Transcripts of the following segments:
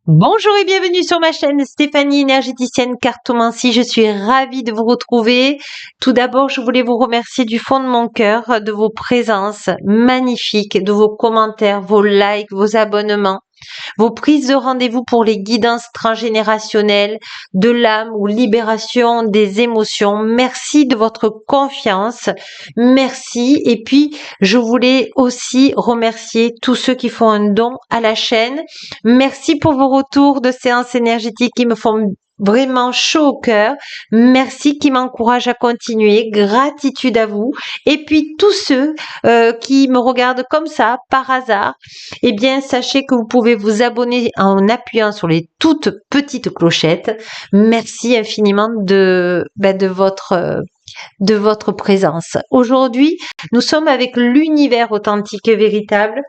Bonjour et bienvenue sur ma chaîne Stéphanie énergéticienne cartomancie. Je suis ravie de vous retrouver. Tout d'abord, je voulais vous remercier du fond de mon cœur de vos présences magnifiques, de vos commentaires, vos likes, vos abonnements, vos prises de rendez-vous pour les guidances transgénérationnelles de l'âme ou libération des émotions. Merci de votre confiance. Merci. Et puis, je voulais aussi remercier tous ceux qui font un don à la chaîne. Merci pour vos retours de séances énergétiques qui me font vraiment chaud au cœur. Merci qui m'encourage à continuer. Gratitude à vous. Et puis tous ceux qui me regardent comme ça par hasard, eh bien sachez que vous pouvez vous abonner en appuyant sur les toutes petites clochettes. Merci infiniment de votre présence. Aujourd'hui, nous sommes avec l'univers authentique et véritable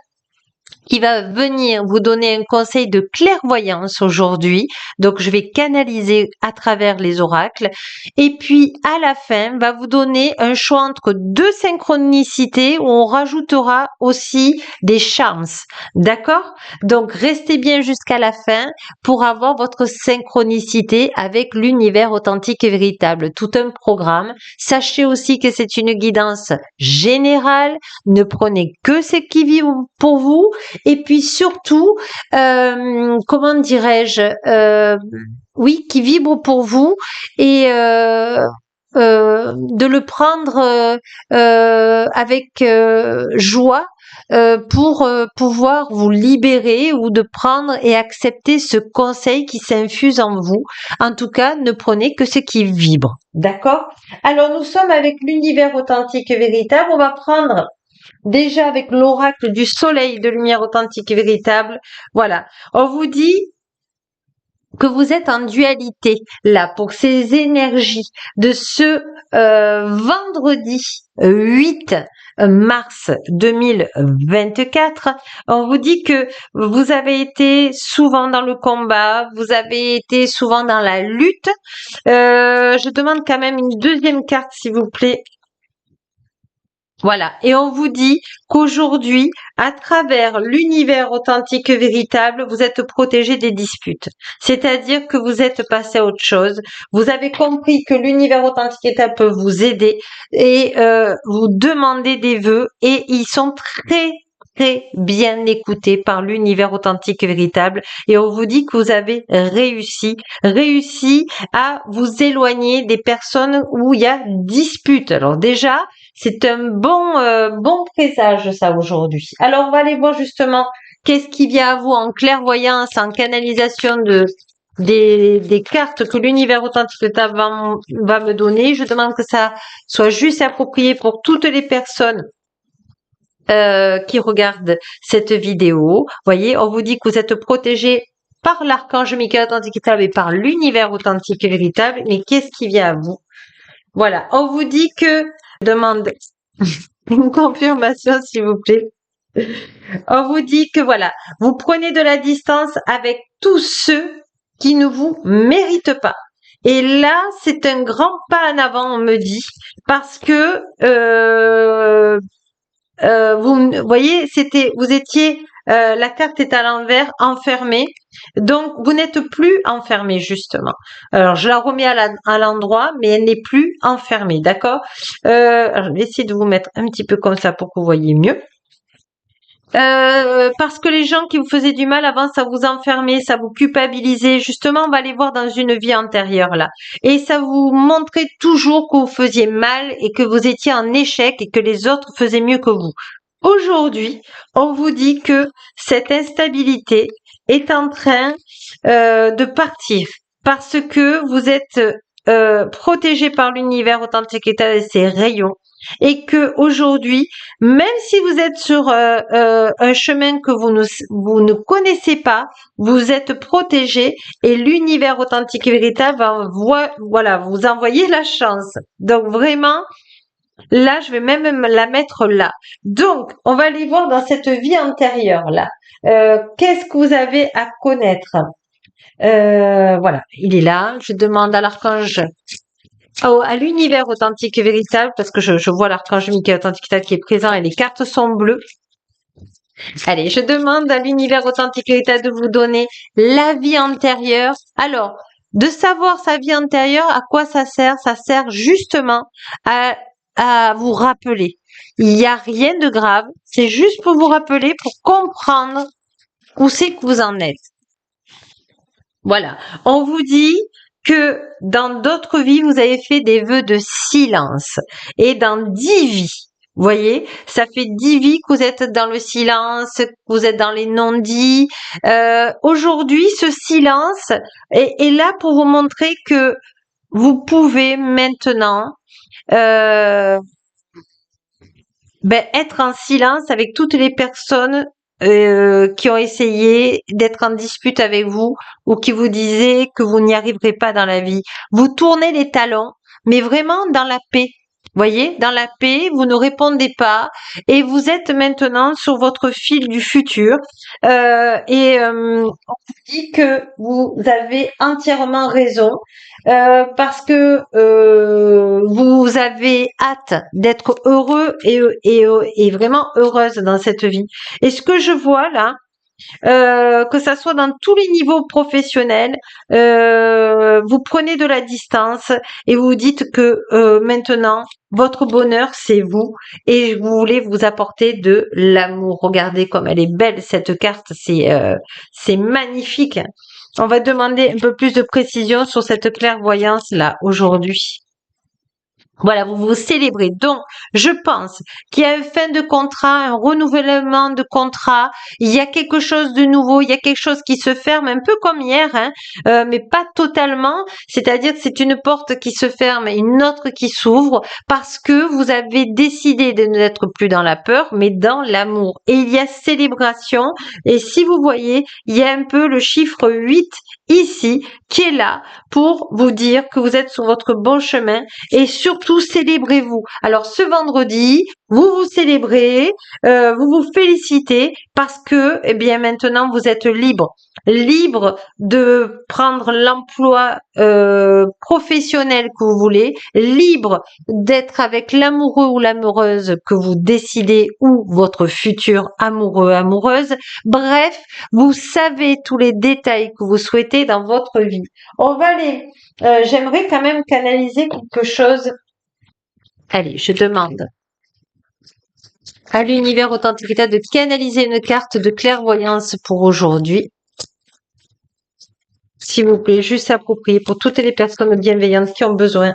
qui va venir vous donner un conseil de clairvoyance aujourd'hui. Donc, je vais canaliser à travers les oracles. Et puis, à la fin, va vous donner un choix entre deux synchronicités où on rajoutera aussi des charms. D'accord? Donc, restez bien jusqu'à la fin pour avoir votre synchronicité avec l'univers authentique et véritable. Tout un programme. Sachez aussi que c'est une guidance générale. Ne prenez que ce qui vit pour vous. Et puis surtout, comment dirais-je, oui, qui vibre pour vous et de le prendre avec joie pour pouvoir vous libérer ou de prendre et accepter ce conseil qui s'infuse en vous. En tout cas, ne prenez que ce qui vibre. D'accord? Alors, nous sommes avec l'univers authentique et véritable. On va prendre déjà avec l'oracle du soleil de lumière authentique et véritable. Voilà. On vous dit que vous êtes en dualité là pour ces énergies de ce vendredi 8 mars 2024. On vous dit que vous avez été souvent dans le combat, vous avez été souvent dans la lutte. Je demande quand même une deuxième carte s'il vous plaît. Voilà, et on vous dit qu'aujourd'hui, à travers l'univers authentique et véritable, vous êtes protégé des disputes. C'est-à-dire que vous êtes passé à autre chose. Vous avez compris que l'univers authentique et véritable peut vous aider et vous demander des vœux et ils sont très bien écoutés par l'univers authentique et véritable et on vous dit que vous avez réussi à vous éloigner des personnes où il y a dispute. Alors déjà, c'est un bon présage ça aujourd'hui. Alors on va aller voir justement qu'est-ce qui vient à vous en clairvoyance, en canalisation des cartes que l'univers authentique va me donner. Je demande que ça soit juste et approprié pour toutes les personnes qui regardent cette vidéo. Voyez, on vous dit que vous êtes protégé par l'archange Michael authentique et véritable et par l'univers authentique et véritable. Mais qu'est-ce qui vient à vous? Voilà, on vous dit que demande une confirmation s'il vous plaît. On vous dit que voilà, vous prenez de la distance avec tous ceux qui ne vous méritent pas. Et là, c'est un grand pas en avant, on me dit, parce que vous voyez, vous étiez, la carte est à l'envers, enfermé. Donc, vous n'êtes plus enfermé, justement. Alors, je la remets à l'endroit, mais elle n'est plus enfermée, d'accord? Je vais essayer de vous mettre un petit peu comme ça pour que vous voyez mieux. Parce que les gens qui vous faisaient du mal avant, ça vous enfermait, ça vous culpabilisait. Justement, on va les voir dans une vie antérieure là. Et ça vous montrait toujours que vous faisiez mal et que vous étiez en échec et que les autres faisaient mieux que vous. Aujourd'hui, on vous dit que cette instabilité est en train de partir parce que vous êtes protégé par l'univers authentique et ses rayons. Et que aujourd'hui, même si vous êtes sur un chemin que vous ne connaissez pas, vous êtes protégé et l'univers authentique et véritable va vous envoyer la chance. Donc vraiment, là, je vais même la mettre là. Donc, on va aller voir dans cette vie antérieure là. Qu'est-ce que vous avez à connaître? Voilà, il est là. Je demande à l'archange à l'univers authentique et véritable, parce que je vois l'archange Michael authentique qui est présent et les cartes sont bleues. Allez, je demande à l'univers authentique État de vous donner la vie antérieure. Alors, de savoir sa vie antérieure, à quoi ça sert? Ça sert justement à vous rappeler. Il n'y a rien de grave. C'est juste pour vous rappeler, pour comprendre où c'est que vous en êtes. Voilà. On vous dit que dans d'autres vies, vous avez fait des vœux de silence. Et dans 10 vies, vous voyez, ça fait 10 vies que vous êtes dans le silence, que vous êtes dans les non-dits. Aujourd'hui, ce silence est là pour vous montrer que vous pouvez maintenant être en silence avec toutes les personnes qui ont essayé d'être en dispute avec vous ou qui vous disaient que vous n'y arriverez pas dans la vie. Vous tournez les talons, mais vraiment dans la paix. Voyez, dans la paix, vous ne répondez pas et vous êtes maintenant sur votre fil du futur. On vous dit que vous avez entièrement raison parce que vous avez hâte d'être heureux et vraiment heureuse dans cette vie. Et ce que je vois là, que ça soit dans tous les niveaux professionnels, vous prenez de la distance et vous dites que maintenant, votre bonheur, c'est vous et vous voulez vous apporter de l'amour. Regardez comme elle est belle cette carte, c'est magnifique. On va demander un peu plus de précision sur cette clairvoyance là aujourd'hui. Voilà, vous vous célébrez. Donc, je pense qu'il y a une fin de contrat, un renouvellement de contrat. Il y a quelque chose de nouveau. Il y a quelque chose qui se ferme, un peu comme hier, hein, mais pas totalement. C'est-à-dire que c'est une porte qui se ferme et une autre qui s'ouvre parce que vous avez décidé de n'être plus dans la peur, mais dans l'amour. Et il y a célébration. Et si vous voyez, il y a un peu le chiffre 8 ici qui est là pour vous dire que vous êtes sur votre bon chemin et surtout célébrez-vous. Alors ce vendredi, vous vous célébrez, vous vous félicitez parce que eh bien maintenant vous êtes libre, libre de prendre l'emploi professionnel que vous voulez, libre d'être avec l'amoureux ou l'amoureuse que vous décidez ou votre futur amoureux amoureuse. Bref, vous savez tous les détails que vous souhaitez dans votre vie. On va aller. J'aimerais quand même canaliser quelque chose. Allez, je demande à l'univers authenticité de canaliser une carte de clairvoyance pour aujourd'hui. S'il vous plaît, juste approprié pour toutes les personnes bienveillantes qui ont besoin.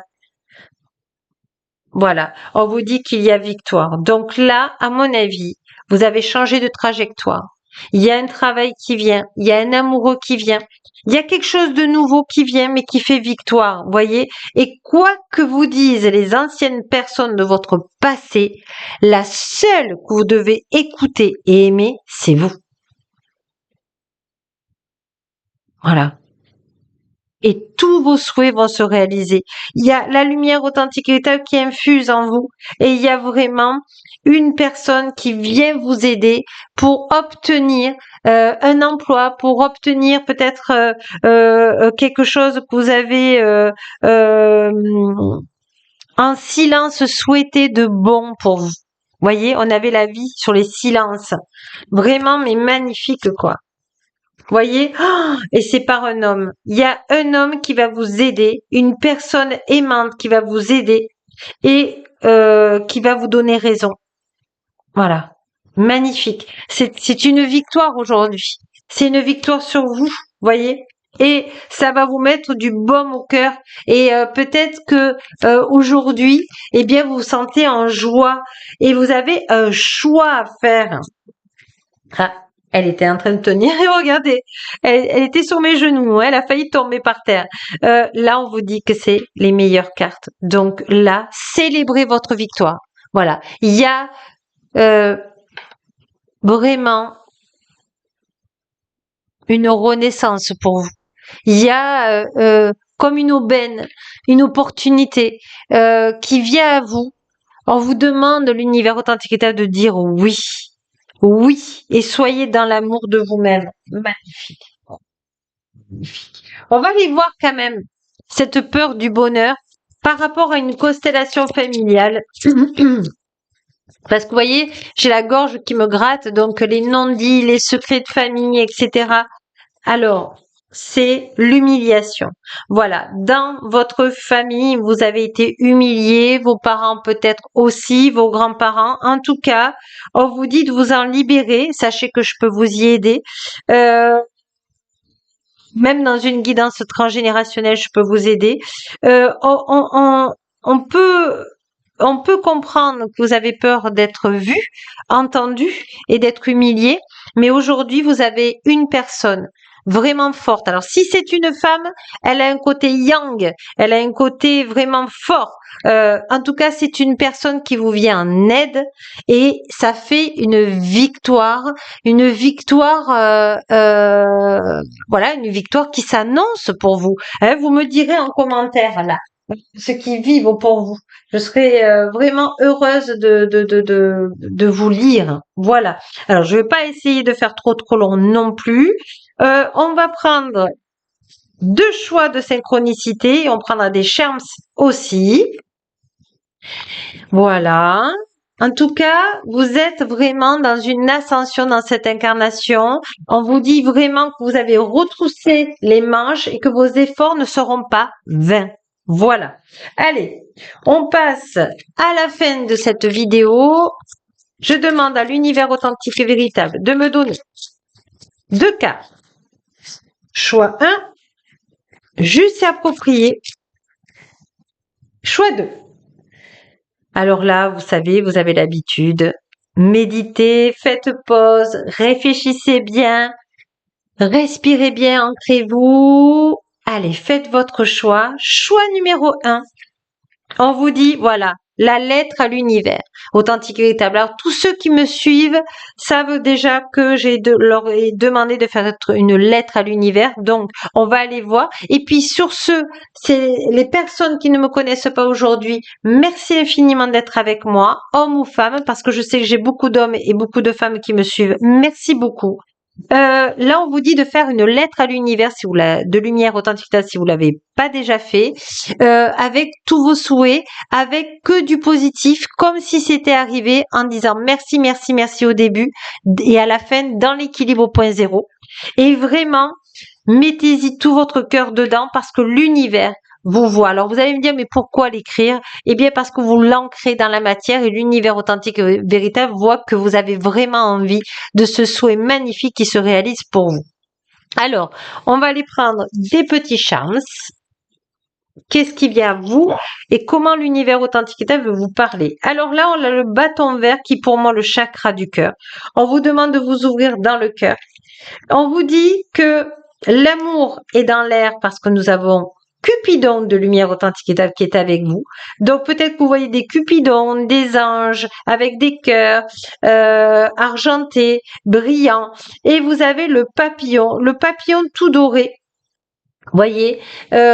Voilà, on vous dit qu'il y a victoire. Donc là, à mon avis, vous avez changé de trajectoire. Il y a un travail qui vient, il y a un amoureux qui vient, il y a quelque chose de nouveau qui vient, mais qui fait victoire, voyez. Et quoi que vous disent les anciennes personnes de votre passé, la seule que vous devez écouter et aimer, c'est vous. Voilà. Et tous vos souhaits vont se réaliser. Il y a la lumière authentique qui infuse en vous et il y a vraiment une personne qui vient vous aider pour obtenir un emploi, pour obtenir peut-être quelque chose que vous avez en silence souhaité de bon pour vous. Voyez, on avait la vie sur les silences. Vraiment, mais magnifique, quoi. Voyez, et c'est par un homme. Il y a un homme qui va vous aider, une personne aimante qui va vous aider et qui va vous donner raison. Voilà, magnifique. C'est une victoire aujourd'hui. C'est une victoire sur vous, voyez. Et ça va vous mettre du baume au cœur. Et peut-être que aujourd'hui, eh bien, vous vous sentez en joie et vous avez un choix à faire. Ah, elle était en train de tenir et regardez, elle était sur mes genoux, elle a failli tomber par terre. Là, on vous dit que c'est les meilleures cartes. Donc là, célébrez votre victoire. Voilà, il y a vraiment une renaissance pour vous. Il y a comme une aubaine, une opportunité qui vient à vous. On vous demande, l'univers authentique de dire oui. Oui, et soyez dans l'amour de vous-même. Magnifique. On va aller voir quand même cette peur du bonheur par rapport à une constellation familiale. Parce que vous voyez, j'ai la gorge qui me gratte, donc les non-dits, les secrets de famille, etc. Alors, c'est l'humiliation. Voilà, dans votre famille, vous avez été humilié, vos parents peut-être aussi, vos grands-parents. En tout cas, on vous dit de vous en libérer. Sachez que je peux vous y aider. Euh, Même dans une guidance transgénérationnelle, je peux vous aider. On peut comprendre que vous avez peur d'être vu, entendu et d'être humilié, mais aujourd'hui, vous avez une personne vraiment forte. Alors, si c'est une femme, elle a un côté yang, elle a un côté vraiment fort. En tout cas, c'est une personne qui vous vient en aide et ça fait une victoire, voilà, une victoire qui s'annonce pour vous. Hein, vous me direz en commentaire là ce qui vivent pour vous. Je serais vraiment heureuse de vous lire. Voilà. Alors, je vais pas essayer de faire trop long non plus. On va prendre deux choix de synchronicité. On prendra des charms aussi. Voilà. En tout cas, vous êtes vraiment dans une ascension dans cette incarnation. On vous dit vraiment que vous avez retroussé les manches et que vos efforts ne seront pas vains. Voilà. Allez, on passe à la fin de cette vidéo. Je demande à l'univers authentique et véritable de me donner deux cartes. Choix 1, juste et approprié. Choix 2. Alors là, vous savez, vous avez l'habitude. Méditez, faites pause, réfléchissez bien, respirez bien, ancrez-vous. Allez, faites votre choix. Choix numéro 1. On vous dit, voilà, la lettre à l'univers, authentique et véritable. Alors, tous ceux qui me suivent savent déjà que leur ai demandé de faire une lettre à l'univers. Donc, on va aller voir. Et puis, sur ce, c'est les personnes qui ne me connaissent pas aujourd'hui. Merci infiniment d'être avec moi, homme ou femme, parce que je sais que j'ai beaucoup d'hommes et beaucoup de femmes qui me suivent. Merci beaucoup. Là, on vous dit de faire une lettre à l'univers si vous de lumière authentique si vous l'avez pas déjà fait, avec tous vos souhaits, avec que du positif, comme si c'était arrivé, en disant merci, merci, merci au début et à la fin dans l'équilibre au point zéro. Et vraiment, mettez-y tout votre cœur dedans parce que l'univers vous voit. Alors vous allez me dire, mais pourquoi l'écrire? Eh bien parce que vous l'ancrez dans la matière et l'univers authentique et véritable voit que vous avez vraiment envie de ce souhait magnifique qui se réalise pour vous. Alors, on va aller prendre des petits charms. Qu'est-ce qui vient à vous et comment l'univers authentique veut vous parler. Alors là, on a le bâton vert qui est pour moi le chakra du cœur. On vous demande de vous ouvrir dans le cœur. On vous dit que l'amour est dans l'air parce que nous avons Cupidon de lumière authentique qui est avec vous. Donc peut-être que vous voyez des Cupidons, des anges avec des cœurs argentés, brillants. Et vous avez le papillon tout doré. Voyez,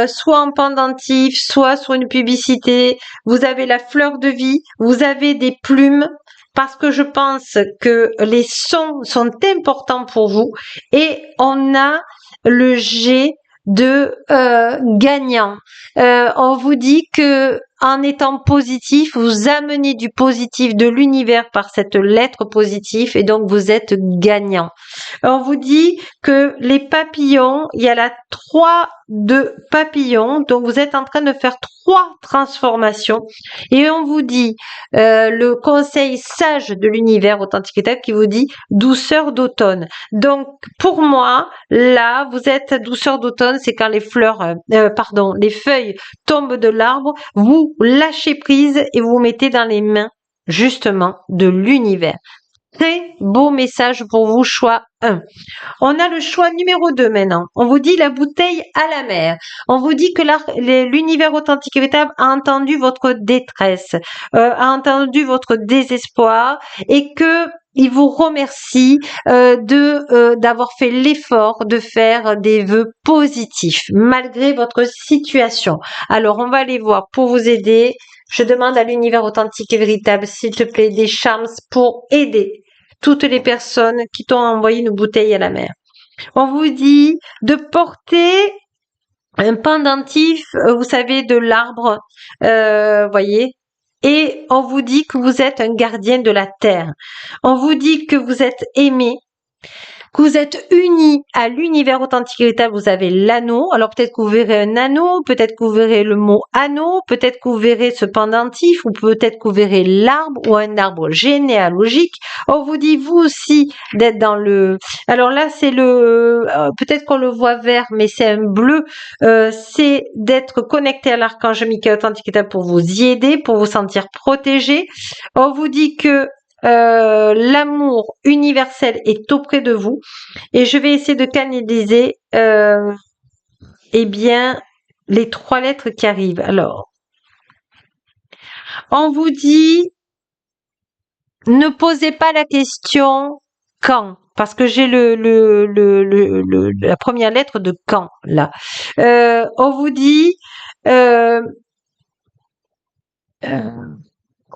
soit en pendentif, soit sur une publicité. Vous avez la fleur de vie, vous avez des plumes, parce que je pense que les sons sont importants pour vous. Et on a le G de gagnant. On vous dit que en étant positif, vous amenez du positif de l'univers par cette lettre positive et donc vous êtes gagnant. On vous dit que les papillons, il y a la 3 de papillons, donc vous êtes en train de faire 3 transformations et on vous dit le conseil sage de l'univers authentique qui vous dit douceur d'automne. Donc pour moi, là, vous êtes douceur d'automne, c'est quand les les feuilles tombent de l'arbre, vous lâchez prise et vous vous mettez dans les mains justement de l'univers. Très beau message pour vous, choix 1. On a le choix numéro 2 maintenant. On vous dit la bouteille à la mer. On vous dit que l'univers authentique et véritable a entendu votre détresse, a entendu votre désespoir et que il vous remercie d'avoir fait l'effort de faire des vœux positifs malgré votre situation. Alors on va aller voir pour vous aider. Je demande à l'univers authentique et véritable, s'il te plaît, des charms pour aider toutes les personnes qui t'ont envoyé une bouteille à la mer. On vous dit de porter un pendentif, vous savez, de l'arbre, voyez, Et on vous dit que vous êtes un gardien de la terre. On vous dit que vous êtes aimé, que vous êtes unis à l'univers authentique et véritable. Vous avez l'anneau. Alors peut-être que vous verrez un anneau, peut-être que vous verrez le mot anneau, peut-être que vous verrez ce pendentif, ou peut-être que vous verrez l'arbre ou un arbre généalogique. On vous dit vous aussi d'être dans le. Alors là c'est le. Peut-être qu'on le voit vert, mais c'est un bleu. C'est d'être connecté à l'archange Michael authentique et véritable pour vous y aider, pour vous sentir protégé. On vous dit que l'amour universel est auprès de vous et je vais essayer de canaliser eh bien les 3 lettres qui arrivent. Alors, on vous dit ne posez pas la question quand, parce que j'ai la première lettre de quand là. On vous dit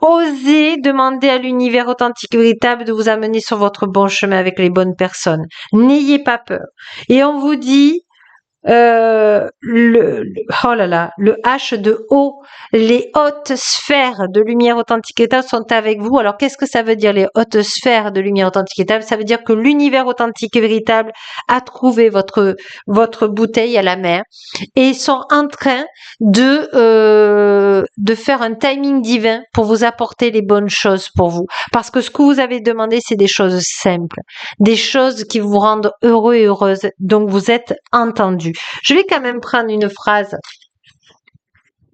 osez demander à l'univers authentique et véritable de vous amener sur votre bon chemin avec les bonnes personnes. N'ayez pas peur. Et on vous dit oh là là, le H de haut, les hautes sphères de lumière authentique et véritable sont avec vous. Alors qu'est-ce que ça veut dire les hautes sphères de lumière authentique et véritable? Ça veut dire que l'univers authentique et véritable a trouvé votre bouteille à la mer et ils sont en train de faire un timing divin pour vous apporter les bonnes choses pour vous. Parce que ce que vous avez demandé, c'est des choses simples, des choses qui vous rendent heureux et heureuse. Donc vous êtes entendu. Je vais quand même prendre une phrase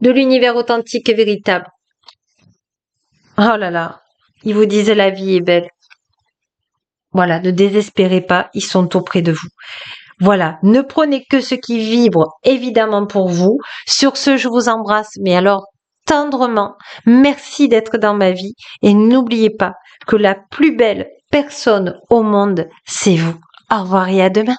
de l'univers authentique et véritable. Oh là là, ils vous disent la vie est belle. Voilà, ne désespérez pas, ils sont auprès de vous. Voilà, ne prenez que ce qui vibre évidemment pour vous. Sur ce, je vous embrasse, mais alors tendrement. Merci d'être dans ma vie et n'oubliez pas que la plus belle personne au monde, c'est vous. Au revoir et à demain.